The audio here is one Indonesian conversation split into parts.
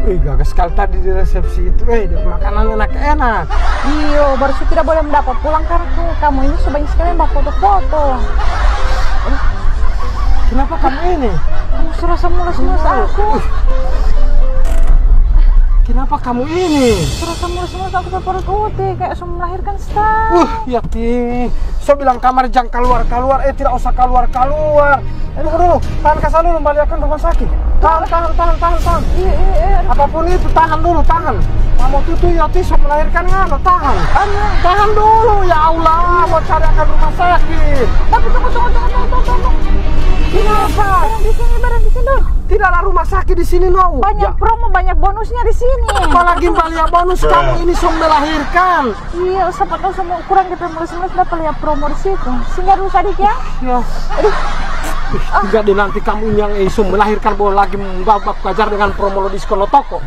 Gagas sekali tadi di resepsi itu. Dia makanan enak-enak. Iyo, baru tidak boleh mendapat pulang karena kamu ini sebanyak sekali mbak foto-foto. Kenapa kamu ini? Kamu serasa mulus-mulus aku. Kenapa kamu ini? Serasa mulus-mulus aku perut putih kayak sudah melahirkan style. Ya Ti, so bilang kamar jangan keluar-keluar. Tidak usah keluar-keluar. Dulu, tahan kasar dulu, baliakan rumah sakit. Tahan. Iya. Apapun itu, tahan dulu, tahan. Kamu tuh ya Ti, so melahirkan nggak? Tahan. Tahan dulu, ya Allah, mau carikan rumah sakit. Tapi tunggu. Kenapa? Barang di sini dulu. Tidak ada rumah sakit di sini, no. Banyak promo, banyak bonusnya di sini. Apalagi banyak bonus kamu ini so melahirkan. Iya, siapa tahu semua ukuran kita mulus-mulus dapat lihat promo di situ. Singgah dulu sadik ya. Ya. Tidak deh nanti kamu yang isu melahirkan boleh lagi membabak kajar dengan promo lo diskon lo toko.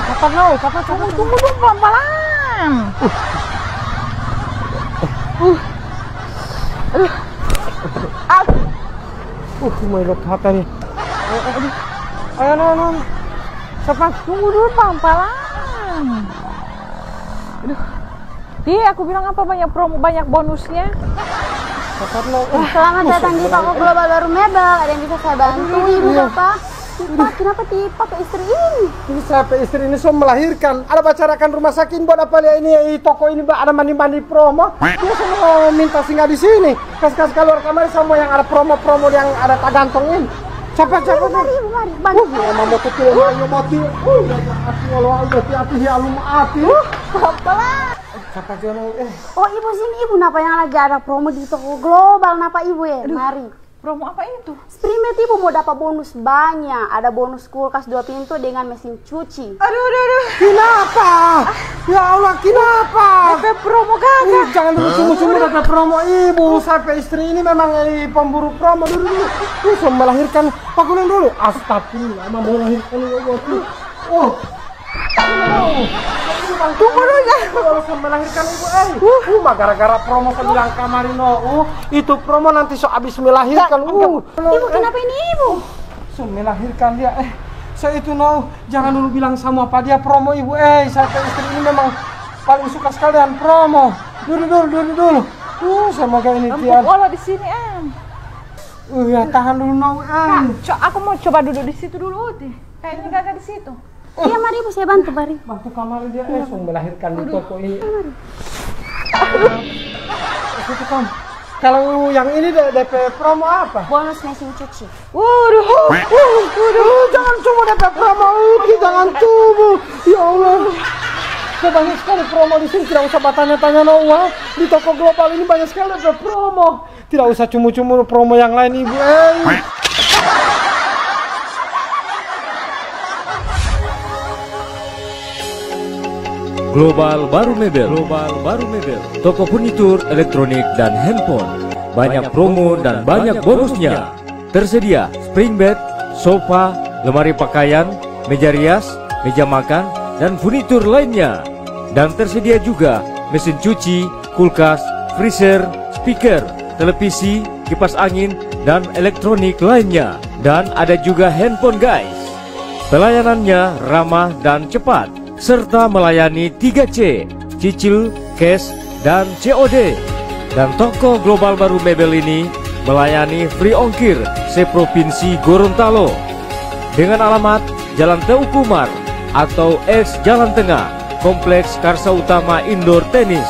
Kapan lo? Kapan? Tunggu dulu pelan-pelan. My God, hata nih. Ayo, no. Cepat. Tunggu dulu pelan-pelan. Aku bilang apa banyak promo, banyak bonusnya. Cepat lo. Selamat datang di Toko Global Baru Mebel. Ada yang bisa saya bantu, Ibu Bapak? Kenapa tipe ke istri ini? Ini sampai istri ini so melahirkan. Ada bicarakan rumah sakit buat apa ya ini toko ini ada mandi promo. Dia semua minta singgah di sini. Kas keluar kamar sama yang ada promo yang ada tagantong ini. Cepat. Mari, bantu. Mama mau tutul ayo mati. Hati-hati ya lu mati. Pelan. Cepat jono. Oh, Ibu sini, Ibu. Napa yang lagi ada promo di Toko Global? Napa Ibu ya? Mari. Promo apa itu? Springmet Ibu mau dapat bonus banyak. Ada bonus kulkas 2 pintu dengan mesin cuci. Aduh. Kenapa? Ya Allah, kenapa? Dapat promo gagah. Jangan dulu sungguh-sungguh dapat promo Ibu. Sampai istri ini memang pemburu promo dulu. So melahirkan pakulan dulu. Astagfirullah, mau melahirkan Ibu. Tunggu dulu ya. Kalau melahirkan Ibu, gara-gara promo ke bilang kamarino. Itu promo nanti so abis melahirkan. Ibu kenapa ini Ibu? So melahirkan dia. Saya itu jangan dulu bilang sama apa dia promo Ibu. Saya ke istri ini memang paling suka sekali dengan promo. Dulu. Semoga ini dia. Empuk di sini Ya tahan dulu Aku mau coba duduk di situ dulu kayaknya gagah di situ. Iya, mari Ibu, saya bantu, mari. Bantu kamar dia, langsung melahirkan di toko ini. Itu kan. Kalau yang ini DP promo apa? Bonus mesin cuci. Waduh, jangan coba DP promo itu, jangan coba. Ya Allah. Banyak sekali promo di sini, tidak usah bertanya-tanya di Toko Global ini banyak sekali DP promo. Tidak usah cumu-cumu promo yang lain Ibu. Global Baru Mebel, toko furnitur, elektronik, dan handphone. Banyak promo dan banyak bonusnya. Tersedia spring bed, sofa, lemari pakaian, meja rias, meja makan, dan furnitur lainnya. Dan tersedia juga mesin cuci, kulkas, freezer, speaker, televisi, kipas angin, dan elektronik lainnya. Dan ada juga handphone guys. Pelayanannya ramah dan cepat, serta melayani 3C, cicil, cash, dan COD. Dan toko Global Baru Mebel ini melayani free ongkir seprovinsi Gorontalo. Dengan alamat Jalan Teuku Umar atau X Jalan Tengah, Kompleks Karsa Utama Indoor Tenis.